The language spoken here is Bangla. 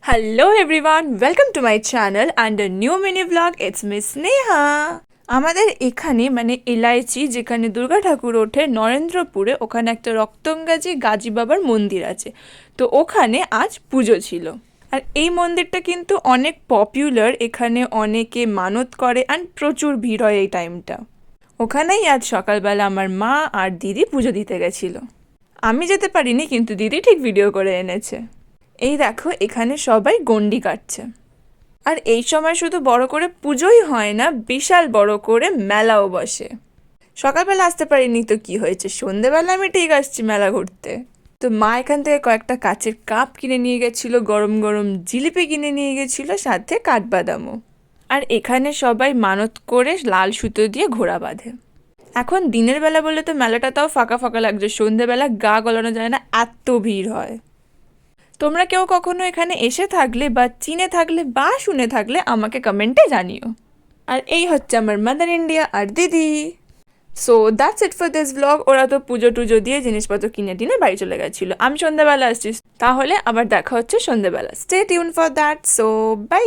Hello everyone, welcome to my channel and a new mini vlog. It's Miss Neha. আমাদের এখানে মানে এলআইচি যেখানে দুর্গা ঠাকুর ওঠে নরেন্দ্রপুরে, ওখানে একটা রক্তঙ্গাজি গাজী বাবার মন্দির আছে। তো ওখানে আজ পুজো ছিল। আর এই মন্দিরটা কিন্তু অনেক পপুলার, এখানে অনেকে মানত করে অ্যান্ড প্রচুর ভিড় হয় এই টাইমটা। ওখানেই আজ সকালবেলা আমার মা আর দিদি পুজো দিতে গেছিলো। আমি যেতে পারিনি, কিন্তু দিদি ঠিক ভিডিও করে এনেছে। এই দেখো, এখানে সবাই গন্ডি কাটছে। আর এই সময় শুধু বড় করে পুজোই হয় না, বিশাল বড় করে মেলাও বসে। সকালবেলা আসতে পারিনি তো কি হয়েছে, সন্ধেবেলা আমি ঠিক আসছি মেলা ঘুরতে। তো মা এখান থেকে কয়েকটা কাচের কাপ কিনে নিয়ে গেছিলো, গরম গরম জিলিপি কিনে নিয়ে গেছিলো, সাথে কাঠবাদামও। আর এখানে সবাই মানত করে লাল সুতো দিয়ে ঘোড়া বাঁধে। এখন দিনের বেলা বলে তো মেলাটা তাও ফাঁকা ফাঁকা লাগছে, সন্ধেবেলা গা গলানো যায় না, এত ভিড় হয়। তোমরা কেউ কখনো এখানে এসে থাকলে বা চিনে থাকলে বা শুনে থাকলে আমাকে কমেন্টে জানিও। আর এই হচ্ছে আমার মাদার ইন্ডিয়া আর দিদি। So that's it for this blog. ওরা তো পুজো টুজো দিয়ে জিনিসপত্র কিনে টিনে বাড়ি চলে গেছিলো, আমি সন্ধ্যাবেলা আসছি। তাহলে আবার দেখা হচ্ছে সন্ধ্যাবেলা। Stay tune for that. So by.